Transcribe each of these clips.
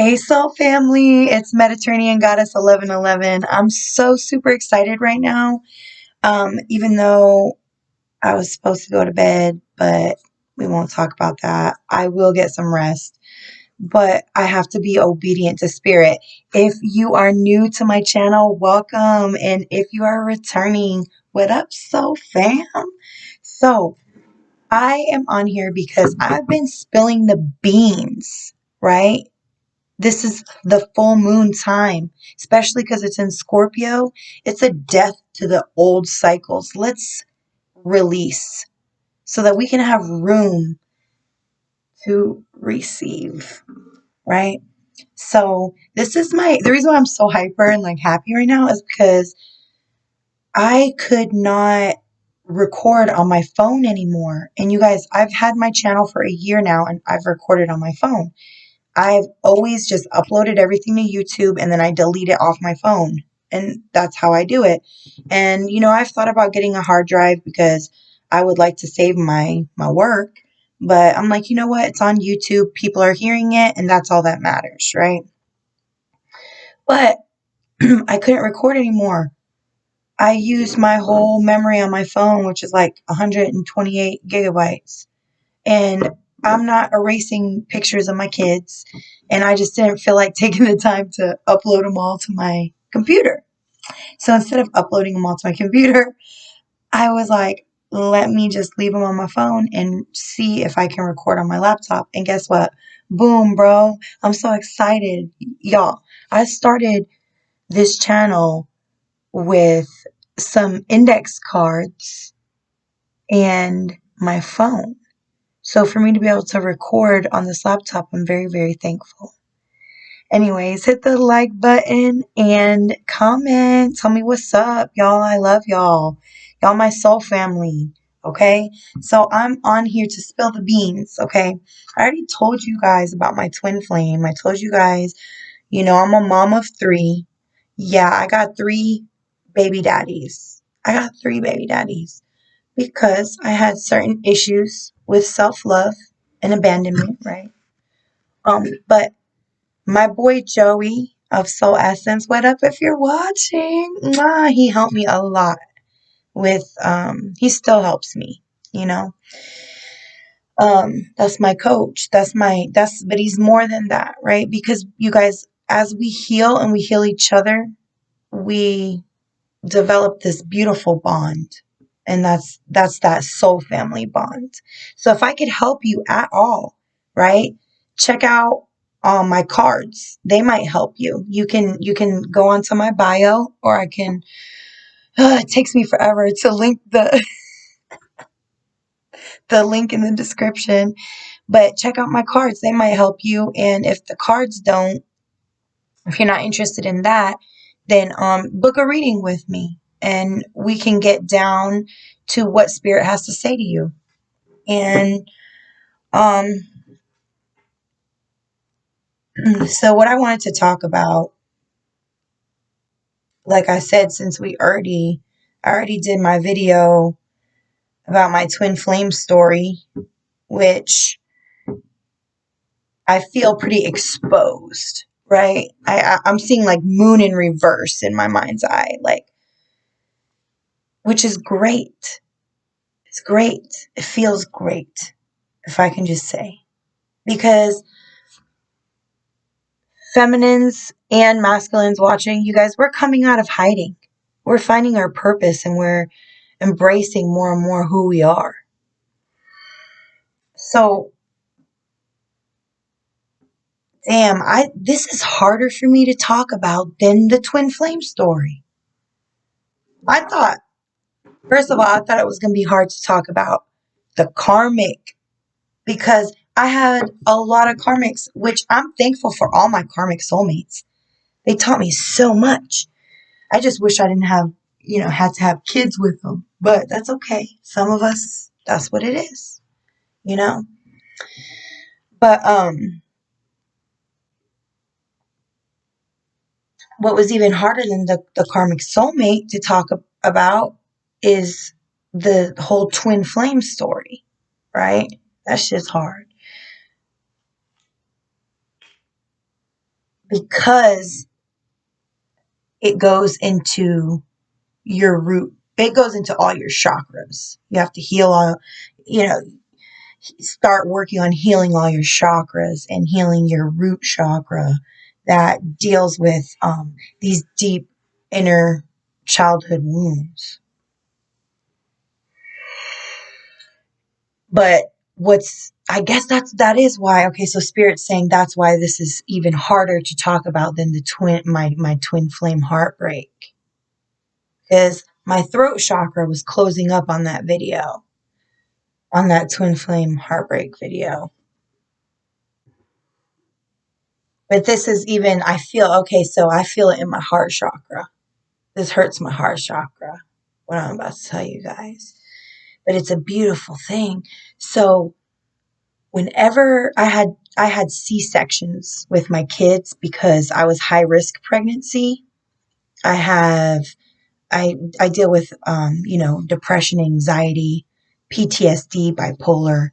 Hey, Soul Family, it's Mediterranean Goddess 1111. I'm so super excited right now. Even though I was supposed to go to bed, but we won't talk about that. I will get some rest, but I have to be obedient to spirit. If you are new to my channel, welcome. And if you are returning, what up, Soul Fam? So, I am on here because I've been spilling the beans, right? This is the full moon time, especially because it's in Scorpio. It's a death to the old cycles. Let's release so that we can have room to receive, right? So this is the reason why I'm so hyper and like happy right now is because I could not record on my phone anymore. And you guys, I've had my channel for a year now and I've recorded on my phone. I've always just uploaded everything to YouTube and then I delete it off my phone. And that's how I do it. And I've thought about getting a hard drive because I would like to save my work, but I'm like, you know what? It's on YouTube. People are hearing it and that's all that matters, right? But I couldn't record anymore. I used my whole memory on my phone, which is like 128 gigabytes. And I'm not erasing pictures of my kids. And I just didn't feel like taking the time to upload them all to my computer. So instead of uploading them all to my computer, I was like, let me just leave them on my phone and see if I can record on my laptop. And guess what? Boom, bro. I'm so excited. Y'all, I started this channel with some index cards and my phone. So for me to be able to record on this laptop, I'm very, very thankful. Anyways, hit the like button and comment. Tell me what's up, y'all. I love y'all. Y'all my soul family. Okay? So I'm on here to spill the beans, okay? I already told you guys about my twin flame. I told you guys, I'm a mom of three. Yeah, I got three baby daddies. I got three baby daddies because I had certain issues with self-love and abandonment, right? But my boy Joey of Soul Essence, what up if you're watching? Mwah, he helped me a lot with he still helps me, you know. That's my coach. But he's more than that, right? Because you guys, as we heal and we heal each other, we develop this beautiful bond. And that's that soul family bond. So if I could help you at all, right? Check out my cards. They might help you. You can go onto my bio, or I can it takes me forever to link the link in the description. But check out my cards. They might help you. And if the cards don't, if you're not interested in that, then book a reading with me and we can get down to what spirit has to say to you. And um so what I wanted to talk about, like I said, since I already did my video about my twin flame story, which I feel pretty exposed, right? I'm seeing like moon in reverse in my mind's eye, like, which is great. It's great. It feels great, if I can just say. Because feminines and masculines watching, you guys, we're coming out of hiding. We're finding our purpose and we're embracing more and more who we are. So, damn, this is harder for me to talk about than the twin flame story. I thought, first of all, I thought it was going to be hard to talk about the karmic, because I had a lot of karmics, which I'm thankful for all my karmic soulmates. They taught me so much. I just wish I didn't have, had to have kids with them. But that's okay. Some of us, that's what it is, you know? But what was even harder than the karmic soulmate to talk about is the whole twin flame story, right? That's just hard. because it goes into your root. It goes into all your chakras. You have to heal all, you know, start working on healing all your chakras and healing your root chakra that deals with these deep inner childhood wounds. But I guess that is why, okay, so Spirit's saying that's why this is even harder to talk about than my twin flame heartbreak. Because my throat chakra was closing up on that video, on that twin flame heartbreak video. But this is even, I feel it in my heart chakra. This hurts my heart chakra, what I'm about to tell you guys. But it's a beautiful thing. So whenever I had C-sections with my kids because I was high risk pregnancy. I deal with depression, anxiety, PTSD, bipolar,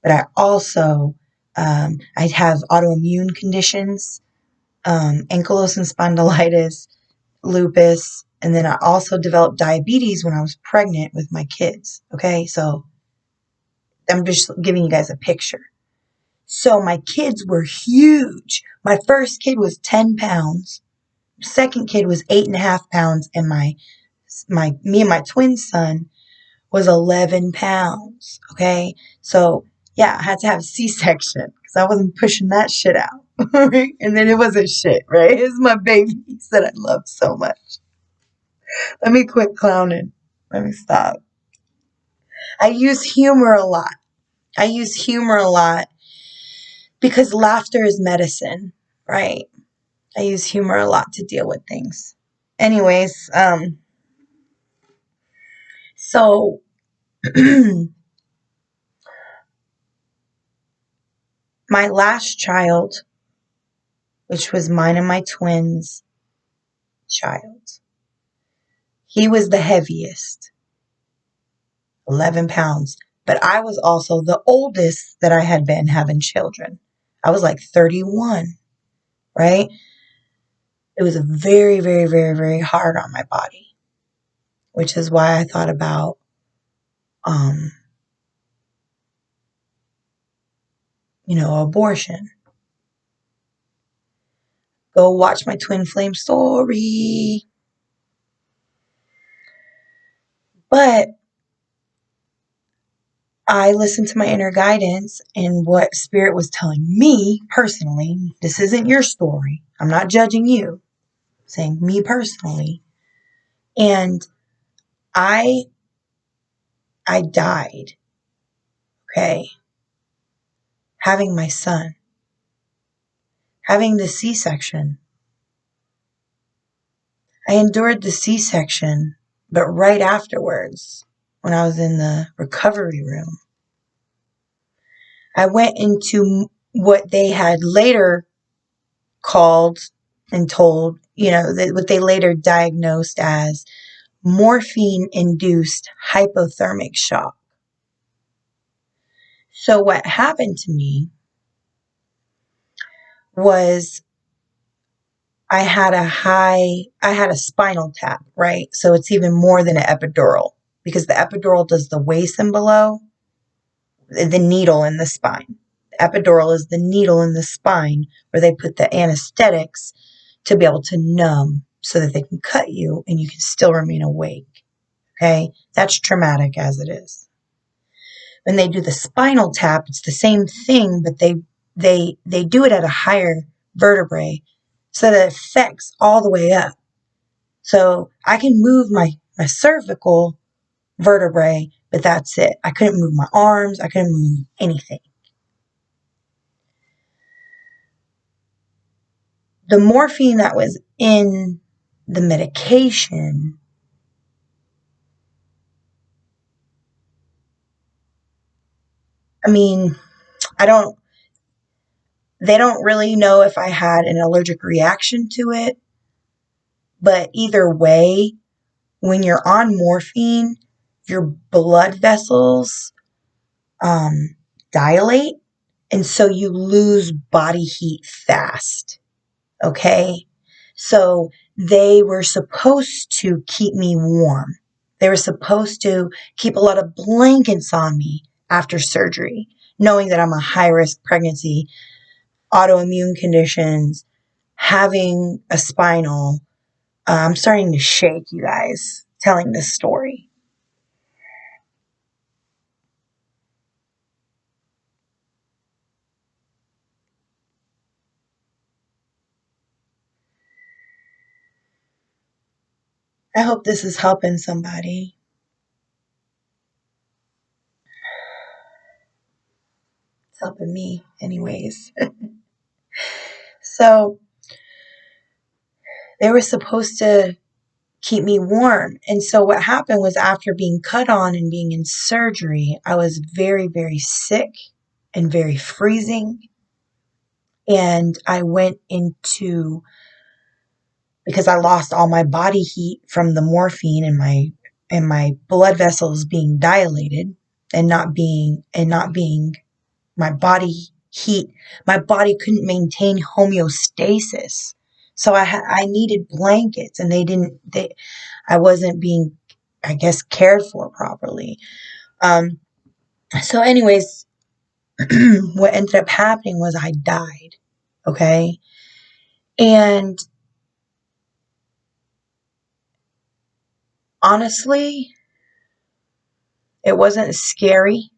but I also I have autoimmune conditions, ankylosing spondylitis, lupus, and then I also developed diabetes when I was pregnant with my kids. Okay, so I'm just giving you guys a picture. So my kids were huge. My first kid was 10 pounds. Second kid was 8.5 pounds, and me and my twin son was 11 pounds. Okay, so yeah, I had to have a C-section because I wasn't pushing that shit out. Right? And then it wasn't shit, right? It's my babies that I love so much. Let me quit clowning. Let me stop. I use humor a lot. Because laughter is medicine, right? I use humor a lot to deal with things. Anyways, so my last child, which was mine and my twins' child, he was the heaviest, 11 pounds. But I was also the oldest that I had been having children. I was like 31, right? It was very, very, very, very hard on my body, which is why I thought about abortion. Go watch my twin flame story. But I listened to my inner guidance and what Spirit was telling me personally. This isn't your story. I'm not judging you. I'm saying me personally. And I died, okay, having my son, having the C-section. I endured the C-section, but right afterwards, when I was in the recovery room, I went into what they had later called and told, what they later diagnosed as morphine-induced hypothermic shock. So what happened to me was I had a spinal tap, right? So it's even more than an epidural because the epidural does the waist and below, the needle in the spine. The epidural is the needle in the spine where they put the anesthetics to be able to numb so that they can cut you and you can still remain awake. Okay? That's traumatic as it is. When they do the spinal tap, it's the same thing, but they do it at a higher vertebrae so that it affects all the way up. So I can move my cervical vertebrae, but that's it. I couldn't move my arms. I couldn't move anything. The morphine that was in the medication they don't really know if I had an allergic reaction to it, but either way, when you're on morphine, your blood vessels dilate, and so you lose body heat fast. Okay. So they were supposed to keep me warm. They were supposed to keep a lot of blankets on me after surgery, knowing that I'm a high risk pregnancy, autoimmune conditions, having a spinal. I'm starting to shake, you guys, telling this story. I hope this is helping somebody. It's helping me, anyways. So they were supposed to keep me warm. And so what happened was after being cut on and being in surgery, I was very, very sick and very freezing. And I went into, because I lost all my body heat from the morphine and my blood vessels being dilated and not being my body heat, my body couldn't maintain homeostasis. So I needed blankets and I wasn't being, I guess, cared for properly. Um, so anyways, what ended up happening was I died. Okay. And honestly, it wasn't scary.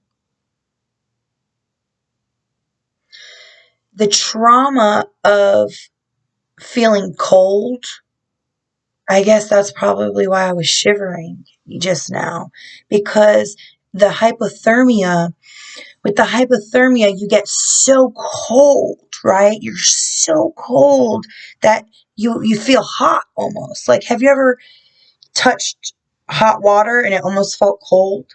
The trauma of feeling cold, I guess that's probably why I was shivering just now, because the hypothermia, with the hypothermia, you get so cold, right? You're so cold that you feel hot almost. Like, have you ever touched hot water and it almost felt cold?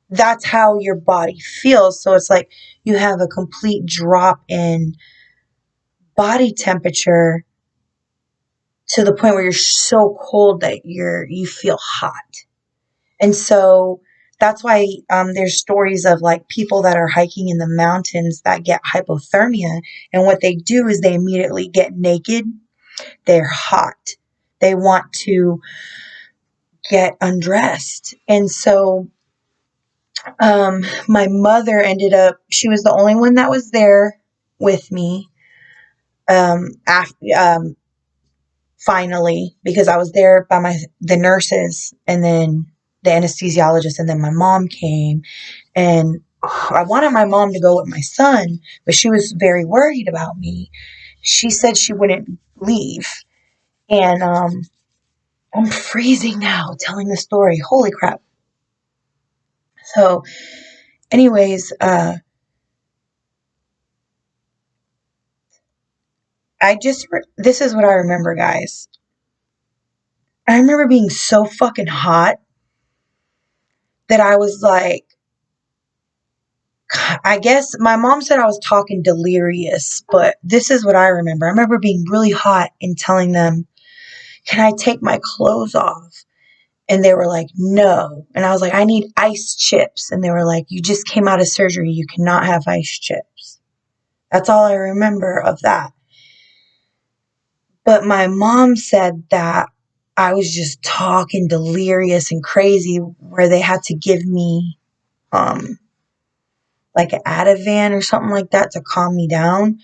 That's how your body feels. So it's like you have a complete drop in body temperature to the point where you're so cold that you feel hot. And so that's why there's stories of like people that are hiking in the mountains that get hypothermia. And what they do is they immediately get naked. They're hot. They want to get undressed. And so my mother ended up, she was the only one that was there with me after, finally, because I was there by the nurses and then the anesthesiologist, and then my mom came. And I wanted my mom to go with my son, but she was very worried about me. She said she wouldn't leave. And I'm freezing now telling the story. Holy crap. So, anyways, this is what I remember, guys. I remember being so fucking hot that I was like, I guess my mom said I was talking delirious, but this is what I remember. I remember being really hot and telling them, can I take my clothes off? And they were like, no. And I was like, I need ice chips. And they were like, you just came out of surgery. You cannot have ice chips. That's all I remember of that. But my mom said that I was just talking delirious and crazy, where they had to give me um like an Ativan or something like that to calm me down.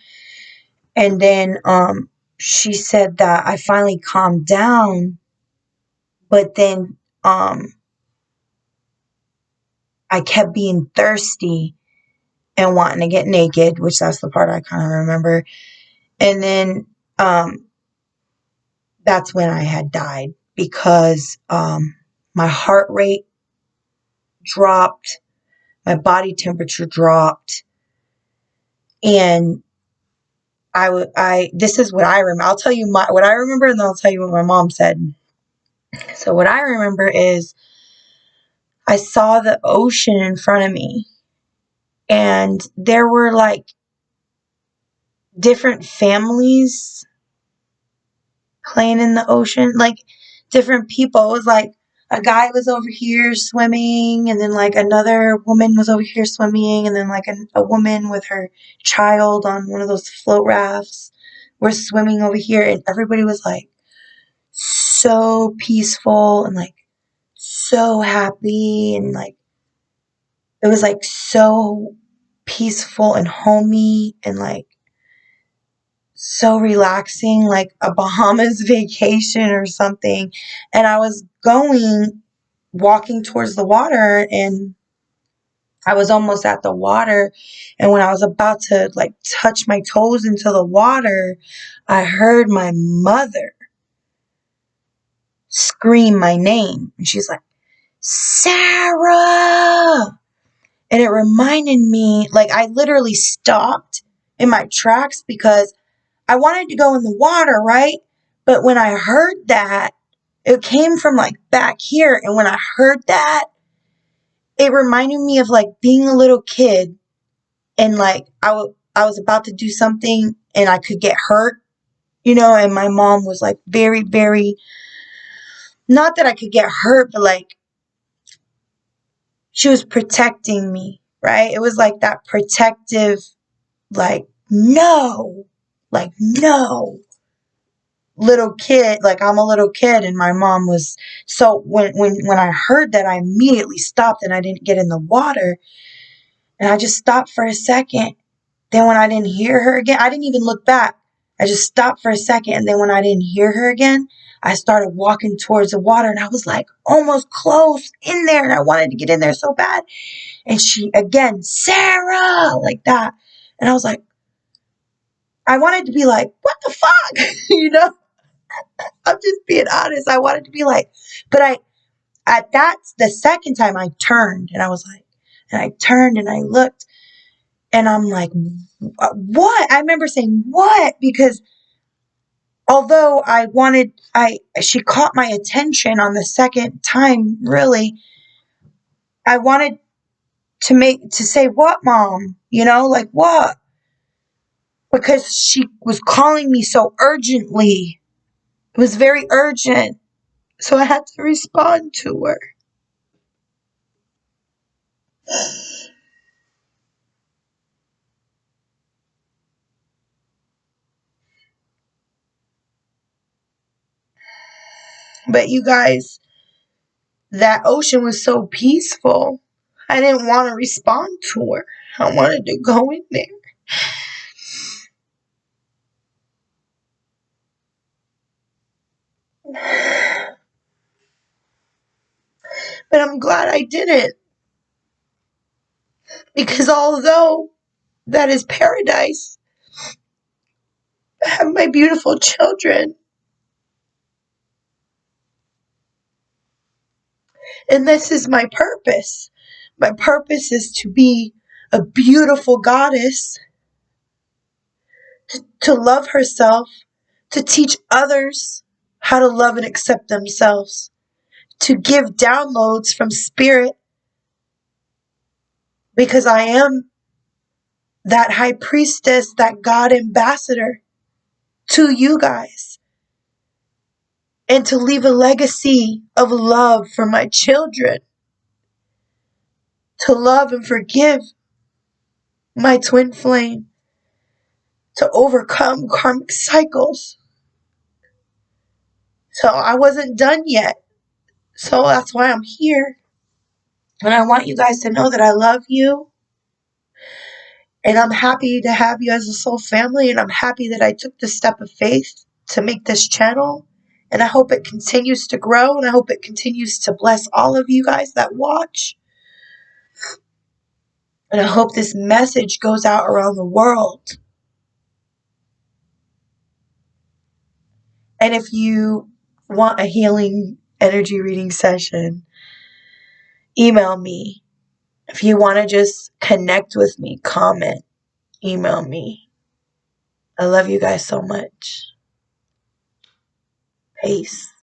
And then she said that I finally calmed down, but then I kept being thirsty and wanting to get naked, which that's the part I kind of remember. And then that's when I had died, because my heart rate dropped, my body temperature dropped, and this is what I remember. I'll tell you what I remember, and then I'll tell you what my mom said. So what I remember is I saw the ocean in front of me, and there were like different families playing in the ocean, like different people. It was like a guy was over here swimming, and then like another woman was over here swimming, and then like a woman with her child on one of those float rafts. we're swimming over here, and everybody was like so peaceful and like so happy, and like it was like so peaceful and homey and like so relaxing, like a Bahamas vacation or something. And I was walking towards the water, and I was almost at the water. And when I was about to like touch my toes into the water, I heard my mother scream my name. And she's like, Sarah! And it reminded me, like, I literally stopped in my tracks because I wanted to go in the water, right? But when I heard that, it came from like back here. And when I heard that, it reminded me of like being a little kid, and like I was about to do something and I could get hurt, and my mom was like very, very, not that I could get hurt, but like she was protecting me, right? It was like that protective, like, no, like, no, little kid, like I'm a little kid, and my mom was, so when I heard that, I immediately stopped and I didn't get in the water, and I just stopped for a second. Then when I didn't hear her again, I didn't even look back. I just stopped for a second, and then when I didn't hear her again, I started walking towards the water, and I was like almost close in there, and I wanted to get in there so bad. And she again, Sarah, like that. And I was like, I wanted to be like, what the fuck? I'm just being honest. I wanted to be like, but at that, the second time I turned, and I was like, and I turned and I looked, and I'm like, what? I remember saying, what? Because although she caught my attention on the second time, really, I wanted to say, what, mom? Like what? Because she was calling me so urgently. It was very urgent. So I had to respond to her. But you guys, that ocean was so peaceful. I didn't want to respond to her. I wanted to go in there. But I'm glad I didn't. Because although that is paradise, I have my beautiful children. And this is my purpose. My purpose is to be a beautiful goddess, to love herself, to teach others how to love and accept themselves, to give downloads from spirit, because I am that high priestess, that God ambassador to you guys, and to leave a legacy of love for my children, to love and forgive my twin flame, to overcome karmic cycles. So I wasn't done yet. So that's why I'm here. And I want you guys to know that I love you. And I'm happy to have you as a soul family. And I'm happy that I took the step of faith to make this channel. And I hope it continues to grow. And I hope it continues to bless all of you guys that watch. And I hope this message goes out around the world. And if you want a healing energy reading session, email me. If you want to just connect with me, comment, email me. I love you guys so much. Peace.